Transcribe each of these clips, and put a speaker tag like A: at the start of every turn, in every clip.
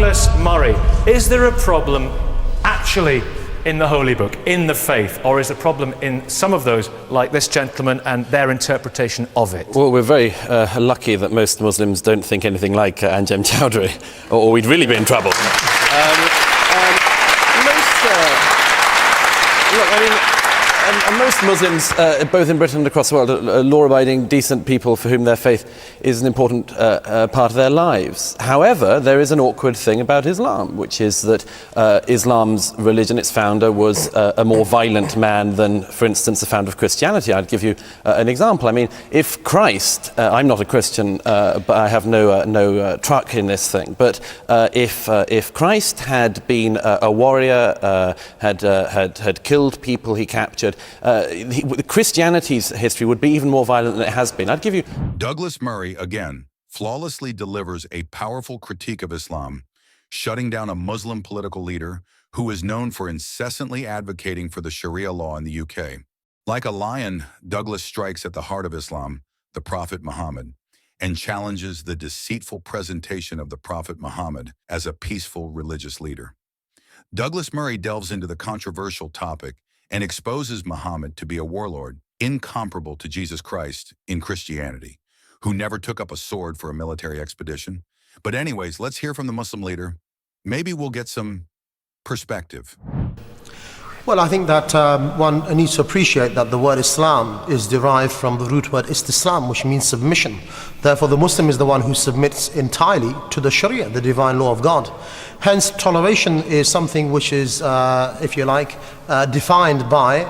A: Douglas Murray, is there a problem actually in the Holy Book, in the faith, or is the problem in some of those, like this gentleman and their interpretation of it?
B: Well, we're very lucky that most Muslims don't think anything like Anjem Chowdhury, or we'd really be in trouble. Most Muslims, both in Britain and across the world, are law-abiding, decent people for whom their faith is an important part of their lives. However, there is an awkward thing about Islam, which is that Islam's religion, its founder, was a more violent man than, for instance, the founder of Christianity. I'd give you an example. I mean, if Christ, I'm not a Christian, but I have no truck in this thing, but if Christ had been a warrior, had killed people he captured, Christianity's history would be even more violent than it has been. I'd give you...
C: Douglas Murray, again, flawlessly delivers a powerful critique of Islam, shutting down a Muslim political leader who is known for incessantly advocating for the Sharia law in the UK. Like a lion, Douglas strikes at the heart of Islam, the Prophet Muhammad, and challenges the deceitful presentation of the Prophet Muhammad as a peaceful religious leader. Douglas Murray delves into the controversial topic and exposes Muhammad to be a warlord, incomparable to Jesus Christ in Christianity, who never took up a sword for a military expedition. But anyways, let's hear from the Muslim leader. Maybe we'll get some perspective.
D: Well, I think that one needs to appreciate that the word Islam is derived from the root word istislam, which means submission. Therefore, the Muslim is the one who submits entirely to the Sharia, the divine law of God. Hence, toleration is something which is, if you like, defined by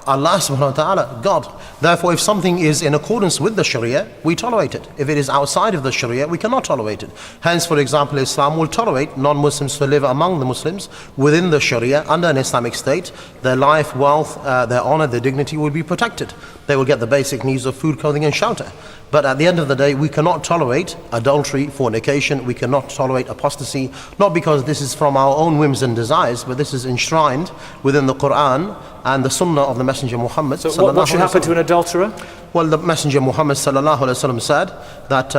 D: Allah subhanahu wa ta'ala, God. Therefore, if something is in accordance with the Sharia, we tolerate it. If it is outside of the Sharia, we cannot tolerate it. Hence, for example, Islam will tolerate non-Muslims to live among the Muslims within the Sharia under an Islamic state. Their life, wealth, their honor, their dignity will be protected. They will get the basic needs of food, clothing and shelter. But at the end of the day, we cannot tolerate adultery, fornication, we cannot tolerate apostasy, not because this is from our own whims and desires, but this is enshrined within the Quran and the Sunnah of the Messenger Muhammad.
A: So what should happen to an adulterer?
D: Well, the Messenger Muhammad sallallahu alaihi wasallam said that,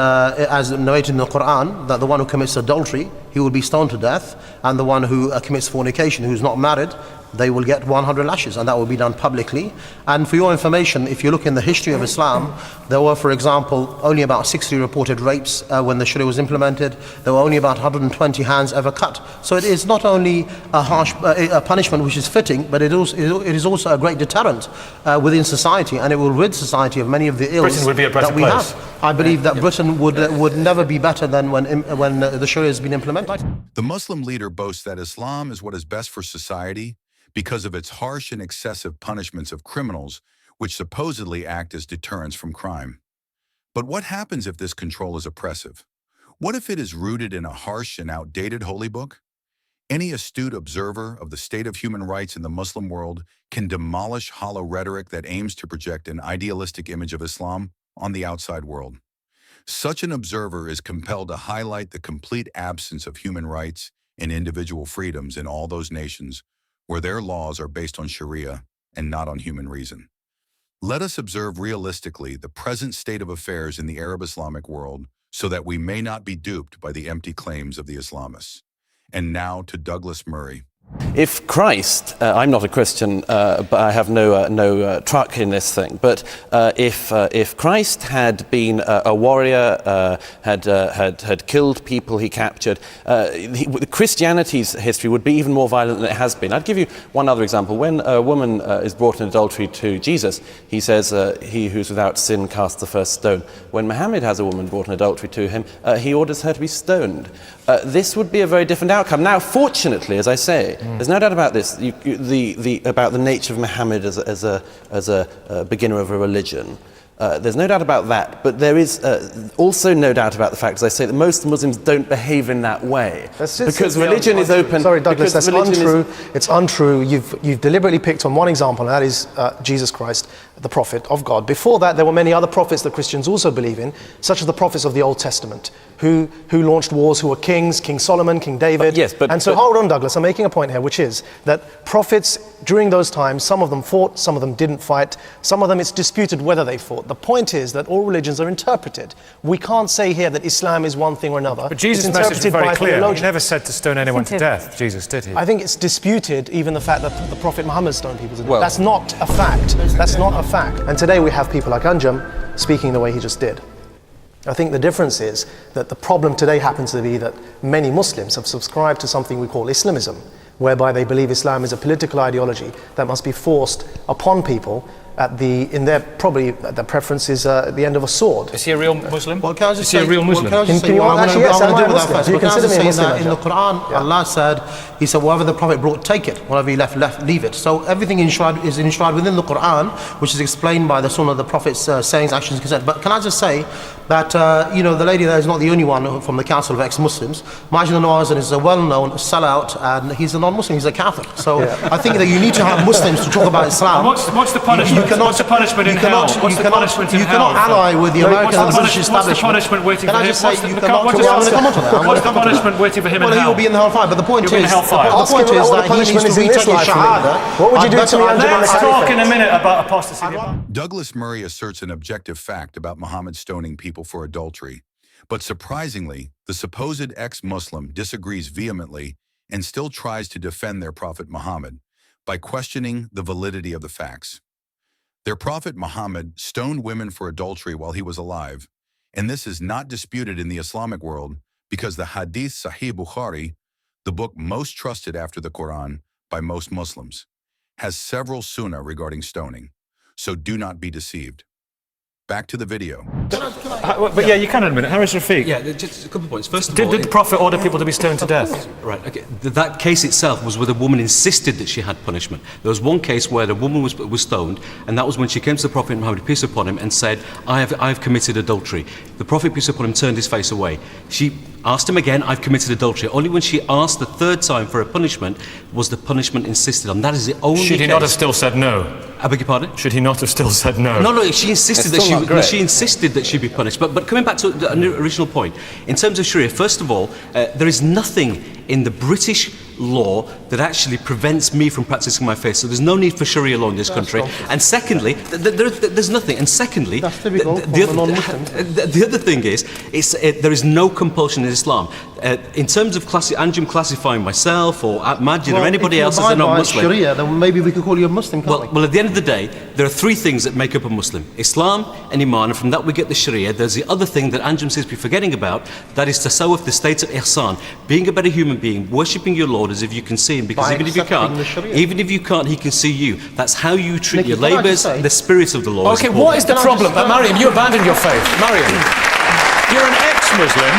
D: as narrated in the Quran, that the one who commits adultery, he will be stoned to death, and the one who commits fornication, who is not married, they will get 100 lashes, and that will be done publicly. And for your information, if you look in the history of Islam, there were, for example, only about 60 reported rapes when the Sharia was implemented. There were only about 120 hands ever cut. So it is not only a harsh a punishment which is fitting, but it is also a great deterrent within society, and it will rid society of many of the ills that we have. I believe that Britain would never be better than when the Sharia has been implemented.
C: The Muslim leader boasts that Islam is what is best for society because of its harsh and excessive punishments of criminals, which supposedly act as deterrents from crime. But what happens if this control is oppressive? What if it is rooted in a harsh and outdated holy book? Any astute observer of the state of human rights in the Muslim world can demolish hollow rhetoric that aims to project an idealistic image of Islam on the outside world. Such an observer is compelled to highlight the complete absence of human rights and individual freedoms in all those nations where their laws are based on Sharia and not on human reason. Let us observe realistically the present state of affairs in the Arab Islamic world so that we may not be duped by the empty claims of the Islamists. And now to Douglas Murray.
B: If Christ, I'm not a Christian, but I have no truck in this thing, but if Christ had been a warrior, had killed people he captured, Christianity's history would be even more violent than it has been. I'd give you one other example. When a woman is brought in adultery to Jesus, he says, he who's without sin casts the first stone. When Muhammad has a woman brought in adultery to him, he orders her to be stoned. This would be a very different outcome. Now, fortunately, as I say, there's no doubt about this, about the nature of Muhammad as a beginner of a religion. There's no doubt about that, but there is also no doubt about the fact, as I say, that most Muslims don't behave in that way. Because religion is open.
E: Sorry, Douglas, that's untrue. It's untrue. You've deliberately picked on one example, and that is Jesus Christ.
D: the prophet of God. Before that, there were many other prophets that Christians also believe in, such as the prophets of the Old Testament, who launched wars, who were kings, King Solomon, King David.
B: Yes,
D: and so hold on, Douglas, I'm making a point here, which is that prophets during those times, some of them fought, some of them didn't fight, some of them it's disputed whether they fought. The point is that all religions are interpreted. We can't say here that Islam is one thing or another.
A: But Jesus' message was very clear. He never said to stone anyone to death, Jesus, did he?
D: I think it's disputed, even the fact that the Prophet Muhammad stoned people to death. That's not a fact. That's not a fact. And today we have people like Anjum speaking the way he just did. I think the difference is that the problem today happens to be that many Muslims have subscribed to something we call Islamism, whereby they believe Islam is a political ideology that must be forced upon people in their preference is at the end of a sword.
A: Is he a real Muslim?
D: Well, can I just
A: is he a real Muslim?
D: Well, can I just say,
A: yes,
D: I'm going to deal with that first.
A: You
D: consider me a Muslim? In the Quran, Allah said, He said, whatever the Prophet brought, take it. Whatever he left, leave it. So everything is enshrined within the Quran, which is explained by the Sunnah of the Prophet's sayings, actions, consent. But can I just say that, the lady there is not the only one from the Council of Ex-Muslims. Majid Nawaz is a well-known sellout, and he's a non-Muslim, he's a Catholic. So I think that you need to have Muslims to talk about Islam.
A: What's the punishment? What's the punishment in hell? What's the punishment in hell?
D: You cannot ally with the American and British establishment.
A: What's the punishment waiting for him? What's the punishment waiting for him in hell?
D: Well, he will be in the hellfire, but the point is
A: that
D: he needs to retake his shahada.
A: What would you do to me? Let's talk in a minute about apostasy.
C: Douglas Murray asserts an objective fact about Muhammad stoning people for adultery. But surprisingly, the supposed ex-Muslim disagrees vehemently and still tries to defend their prophet Muhammad by questioning the validity of the facts. Their prophet Muhammad stoned women for adultery while he was alive, and this is not disputed in the Islamic world because the Hadith Sahih Bukhari, the book most trusted after the Quran by most Muslims, has several sunnah regarding stoning. So do not be deceived. Back to the video.
A: But yeah, you can in a minute. Harris Rafiq.
E: Yeah, just a couple of points. First of all,
A: did the Prophet order people to be stoned to death?
E: Right, okay. That case itself was where the woman insisted that she had punishment. There was one case where the woman was stoned, and that was when she came to the Prophet Muhammad, peace upon him, and said, I have committed adultery. The Prophet, peace upon him, turned his face away. She asked him again, I've committed adultery. Only when she asked the third time for a punishment was the punishment insisted on. That is the only
A: Should he not have still said no?
E: I beg your pardon?
A: Should he not have still said no?
E: No, she insisted that she be punished. But coming back to the original point, in terms of Sharia, first of all, there is nothing in the British law that actually prevents me from practicing my faith. So there's no need for Sharia law in this country. And secondly, there's nothing. And secondly, the other thing is, there is no compulsion in Islam. In terms of Anjum classifying myself or Majid or anybody else as a non-Muslim,
D: Sharia, then maybe we could call you a Muslim, can't we?
E: Well, at the end of the day, there are three things that make up a Muslim: Islam and Iman, and from that we get the Sharia. There's the other thing that Anjum seems to be forgetting about, that is tasawwuf, the state of ihsan, being a better human being, worshipping your Lord as if you can see him, because even if you can't, he can see you. That's how you treat your labours, the spirit of the Lord.
A: Okay, what is the problem? Mariam, you abandoned your faith. Mariam, you're an ex-Muslim.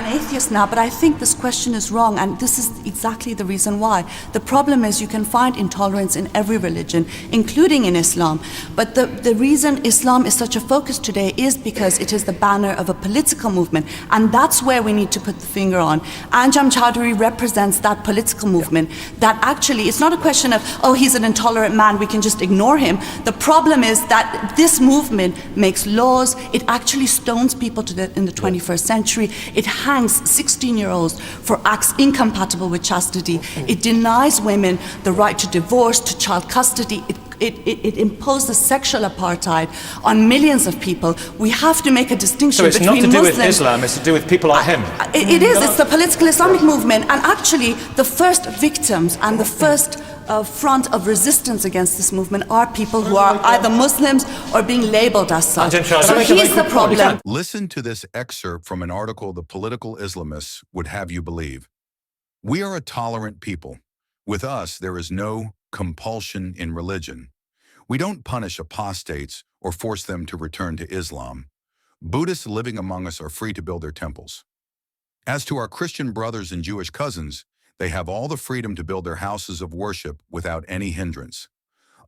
F: Atheist now, but I think this question is wrong, and this is exactly the reason why. The problem is you can find intolerance in every religion, including in Islam, but the reason Islam is such a focus today is because it is the banner of a political movement, and that's where we need to put the finger on. Anjum Chowdhury represents that political movement that actually, it's not a question of, oh, he's an intolerant man, we can just ignore him. The problem is that this movement makes laws, it actually stones people in the 21st century, it hangs 16-year-olds for acts incompatible with chastity. It denies women the right to divorce, to child custody. It imposes sexual apartheid on millions of people. We have to make a distinction between Muslims.
A: So it's not to do with Islam, it's to do with people like him.
F: It is, it's the political Islamic movement, and actually the first victims and the first front of resistance against this movement are people who are either Muslims or being labeled as such. So here's the problem.
C: Listen to this excerpt from an article the political Islamists would have you believe. We are a tolerant people. With us, there is no compulsion in religion. We don't punish apostates or force them to return to Islam. Buddhists living among us are free to build their temples. As to our Christian brothers and Jewish cousins, they have all the freedom to build their houses of worship without any hindrance.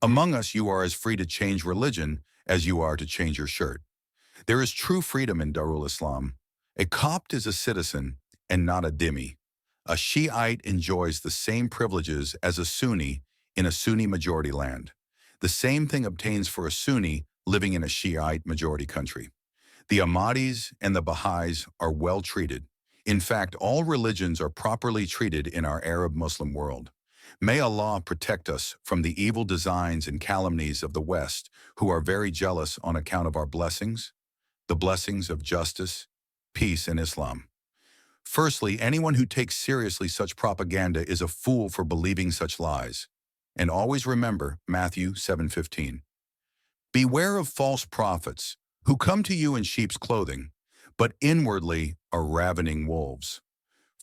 C: Among us, you are as free to change religion as you are to change your shirt. There is true freedom in Darul Islam. A Copt is a citizen and not a dhimmi. A Shiite enjoys the same privileges as a Sunni in a Sunni majority land. The same thing obtains for a Sunni living in a Shiite majority country. The Ahmadis and the Baha'is are well treated. In fact, all religions are properly treated in our Arab Muslim world. May Allah protect us from the evil designs and calumnies of the West, who are very jealous on account of our blessings, the blessings of justice, peace, and Islam. Firstly, anyone who takes seriously such propaganda is a fool for believing such lies. And always remember Matthew 7:15. Beware of false prophets who come to you in sheep's clothing, but inwardly are ravening wolves.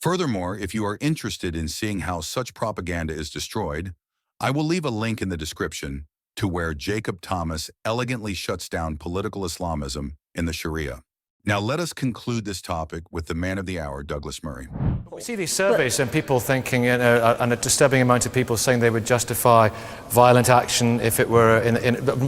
C: Furthermore, if you are interested in seeing how such propaganda is destroyed, I will leave a link in the description to where Jacob Thomas elegantly shuts down political Islamism in the Sharia. Now let us conclude this topic with the man of the hour, Douglas Murray.
A: We see these surveys and people thinking, and a disturbing amount of people saying they would justify violent action if it were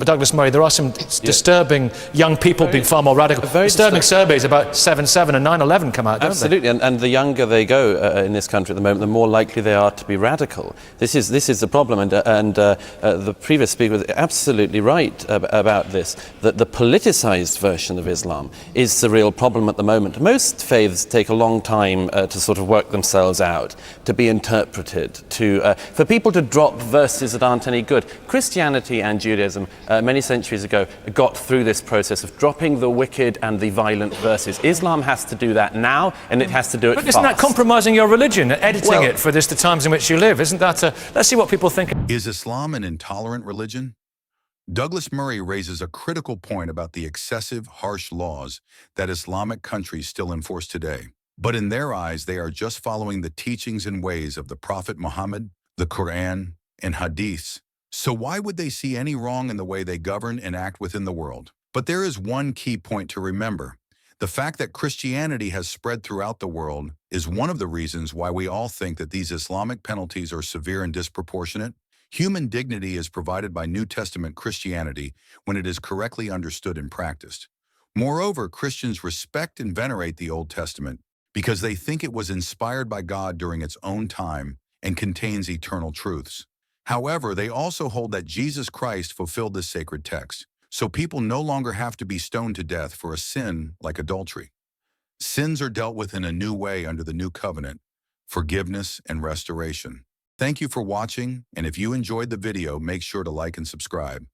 A: Douglas Murray, there are some disturbing young people being far more radical. Disturbing surveys about 7/7 and 9/11 come out, don't
B: Absolutely, and the younger they go in this country at the moment, the more likely they are to be radical. This is the problem, and the previous speaker was absolutely right about this, that the politicized version of Islam is the real problem at the moment. Most faiths take a long time to sort of work themselves out, to be interpreted, for people to drop verses that aren't any good. Christianity and Judaism many centuries ago got through this process of dropping the wicked and the violent verses. Islam has to do that now, and it has to do it fast.
A: But isn't that compromising your religion, editing it for the times in which you live? Isn't that let's see what people think.
C: Is Islam an intolerant religion? Douglas Murray raises a critical point about the excessive, harsh laws that Islamic countries still enforce today. But in their eyes, they are just following the teachings and ways of the Prophet Muhammad, the Quran, and Hadiths. So why would they see any wrong in the way they govern and act within the world? But there is one key point to remember. The fact that Christianity has spread throughout the world is one of the reasons why we all think that these Islamic penalties are severe and disproportionate. Human dignity is provided by New Testament Christianity when it is correctly understood and practiced. Moreover, Christians respect and venerate the Old Testament because they think it was inspired by God during its own time and contains eternal truths. However, they also hold that Jesus Christ fulfilled this sacred text, so people no longer have to be stoned to death for a sin like adultery. Sins are dealt with in a new way under the new covenant, forgiveness and restoration. Thank you for watching, and if you enjoyed the video, make sure to like and subscribe.